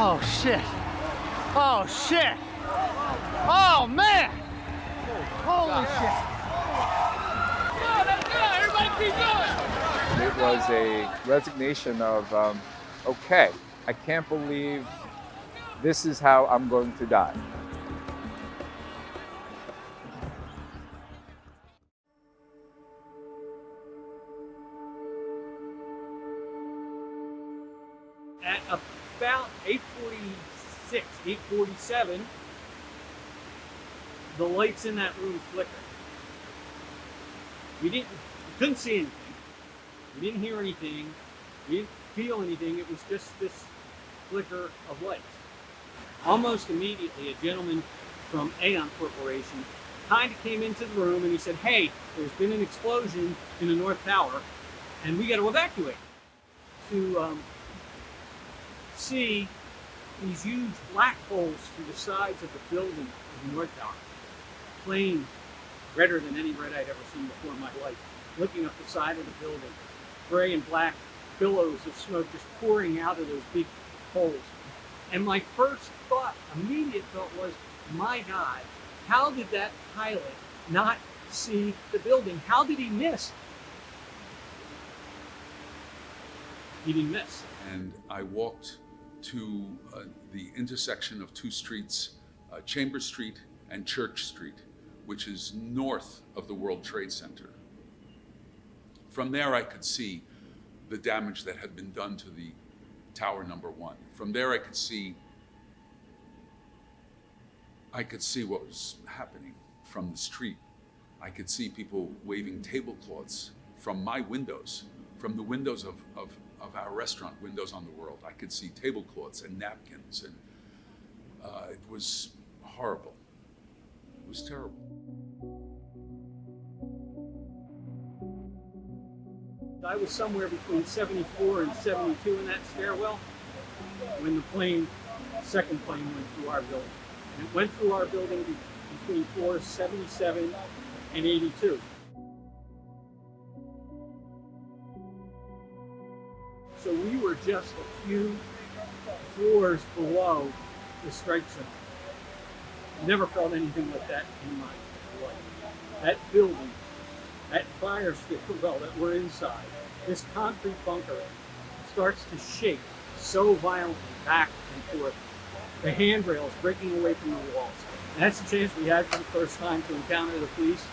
Oh shit. Oh shit. Oh man. Holy shit. Everybody keep going. It was a resignation of, okay, I can't believe this is how I'm going to die. At about 8:46, 8:47, the lights in that room flickered. We couldn't see anything. We didn't hear anything. We didn't feel anything. It was just this flicker of lights. Almost immediately, a gentleman from Aon Corporation kind of came into the room and he said, "Hey, there's been an explosion in the North Tower and we got to evacuate." To see these huge black holes through the sides of the building of the North Tower. Flame redder than any red I'd ever seen before in my life, looking up the side of the building. Gray and black billows of smoke just pouring out of those big holes. And my first thought, immediate thought was, my God, how did that pilot not see the building? How did he miss? He didn't miss. And I walked to the intersection of two streets, Chambers Street and Church Street, which is north of the World Trade Center. From there, I could see the damage that had been done to the Tower number 1. From there, I could see what was happening from the street. I could see people waving tablecloths from my windows, from the windows of our restaurant, Windows on the World. I could see tablecloths and napkins, and it was horrible. It was terrible. I was somewhere between 74 and 72 in that stairwell when the second plane went through our building. And it went through our building between floors 77 and 82. So we were just a few floors below the strike zone. Never felt anything like that in my life. That building, that fire stairwell that we're inside, this concrete bunker starts to shake so violently back and forth. The handrails breaking away from the walls. And that's the chance we had for the first time to encounter the police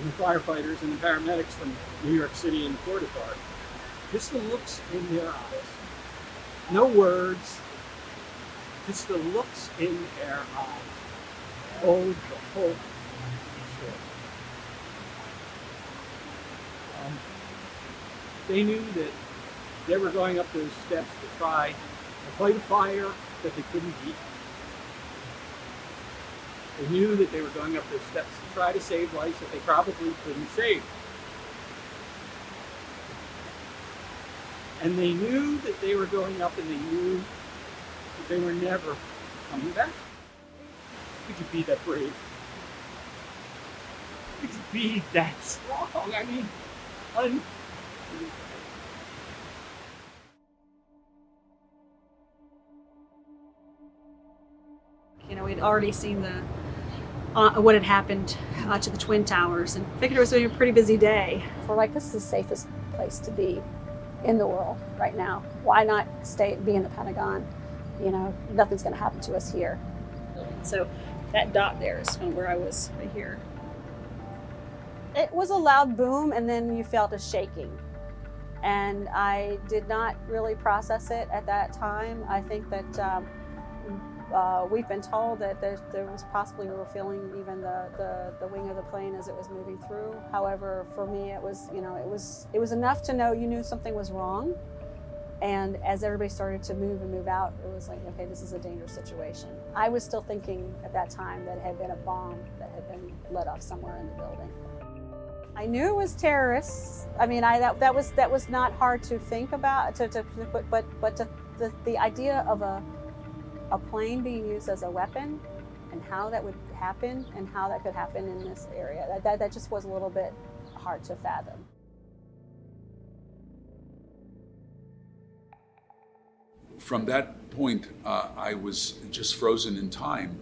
and the firefighters and the paramedics from New York City and the Port Authority. Just the looks in their eyes. No words, just the looks in their eyes. Oh, the whole story. They knew that they were going up those steps to try to fight a fire that they couldn't beat. They knew that they were going up those steps to try to save lives that they probably couldn't save. And they knew that they were going up, and they knew that they were never coming back. Could you be that brave? Could you be that strong? I mean, You know, we'd already seen what had happened to the Twin Towers, and figured it was going to be a pretty busy day. We're like, this is the safest place to be in the world right now. Why not be in the Pentagon? You know, nothing's going to happen to us here. So that dot there is from where I was right here. It was a loud boom, and then you felt a shaking. And I did not really process it at that time. I think that we've been told that there was possibly, we were feeling even the wing of the plane as it was moving through. However, for me, it was, you know, it was enough to know you knew something was wrong. And as everybody started to move and move out, it was like, okay, this is a dangerous situation. I was still thinking at that time that it had been a bomb that had been let off somewhere in the building. I knew it was terrorists. I mean, that was not hard to think about. But the idea of a plane being used as a weapon, and how that would happen, and how that could happen in this area, that just was a little bit hard to fathom. From that point, I was just frozen in time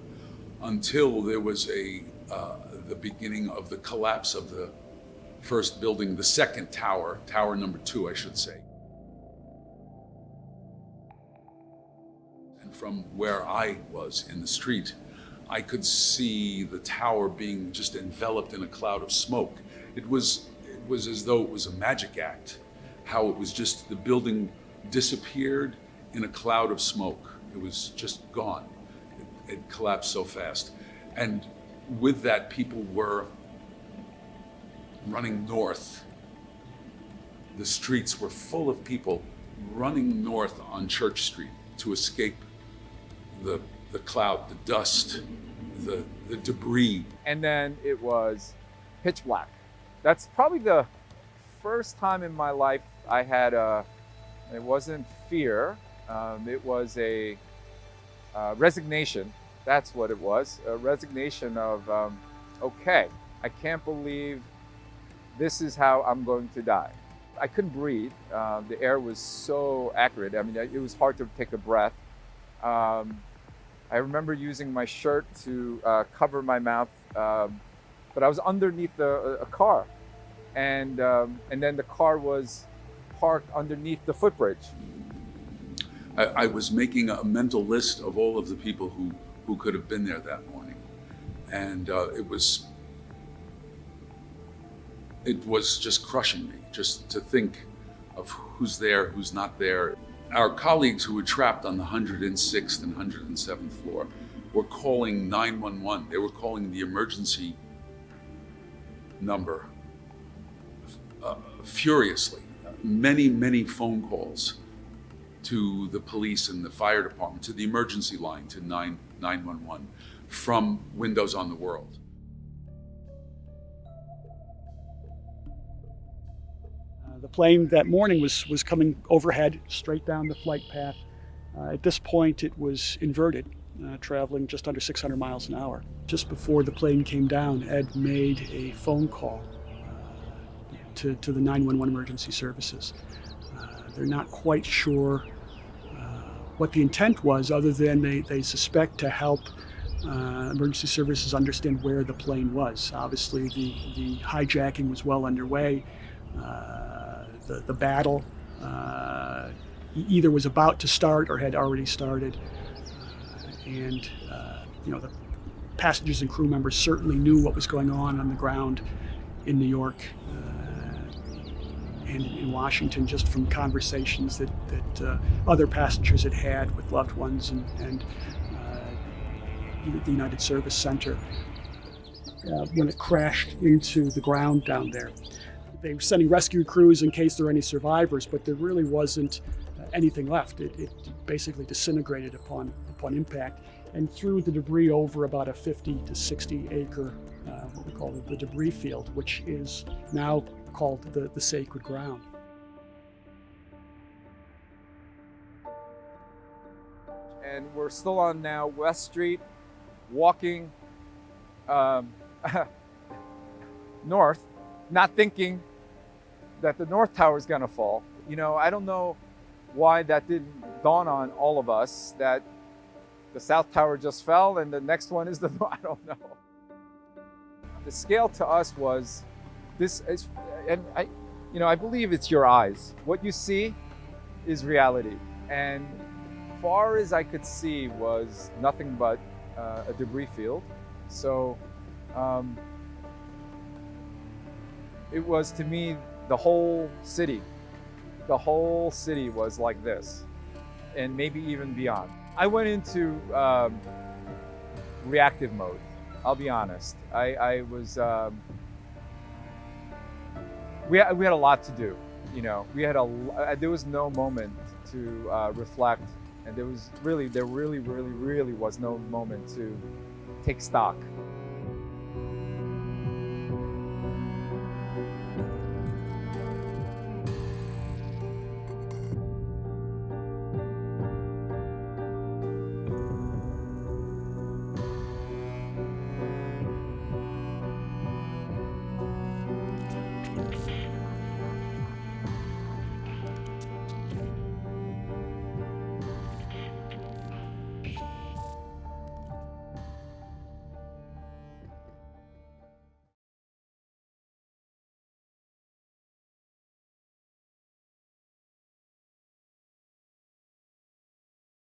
until there was the beginning of the collapse of the first building, the second tower, tower number 2, I should say. And from where I was in the street, I could see the tower being just enveloped in a cloud of smoke. It was as though it was a magic act, how it was just the building disappeared in a cloud of smoke. It was just gone. It collapsed so fast. And with that, people were running north. The streets were full of people running north on Church Street to escape the cloud, the dust, the debris. And then it was pitch black. That's probably the first time in my life I had it wasn't fear, it was a resignation. That's what it was, a resignation of, okay, I can't believe this is how I'm going to die. I couldn't breathe. The air was so acrid. I mean, it was hard to take a breath. I remember using my shirt to cover my mouth, but I was underneath a car. And then the car was parked underneath the footbridge. I was making a mental list of all of the people who could have been there that morning. And it was just crushing me, just to think of who's there, who's not there. Our colleagues who were trapped on the 106th and 107th floor were calling 911. They were calling the emergency number furiously. Many phone calls to the police and the fire department, to the emergency line, to 911 from windows on the world. The plane that morning was coming overhead, straight down the flight path. At this point, it was inverted, traveling just under 600 miles an hour. Just before the plane came down, Ed made a phone call to the 911 emergency services. They're not quite sure what the intent was, other than they suspect to help emergency services understand where the plane was. Obviously, the hijacking was well underway. The battle either was about to start or had already started. And the passengers and crew members certainly knew what was going on the ground in New York and in Washington, just from conversations that other passengers had had with loved ones and the United Service Center when it crashed into the ground down there. They were sending rescue crews in case there were any survivors, but there really wasn't anything left. It basically disintegrated upon impact and threw the debris over about a 50 to 60 acre, what we call the debris field, which is now called the sacred ground. And we're still on now West Street, walking north, not thinking that the North Tower is gonna fall. I don't know why that didn't dawn on all of us, that the South Tower just fell and the next one is I don't know. The scale to us was, this is, and I believe it's your eyes. What you see is reality. And far as I could see was nothing but a debris field. So it was, to me, the whole city was like this, and maybe even beyond. I went into reactive mode, I'll be honest. I was, we had a lot to do, there was no moment to reflect, and there really was no moment to take stock.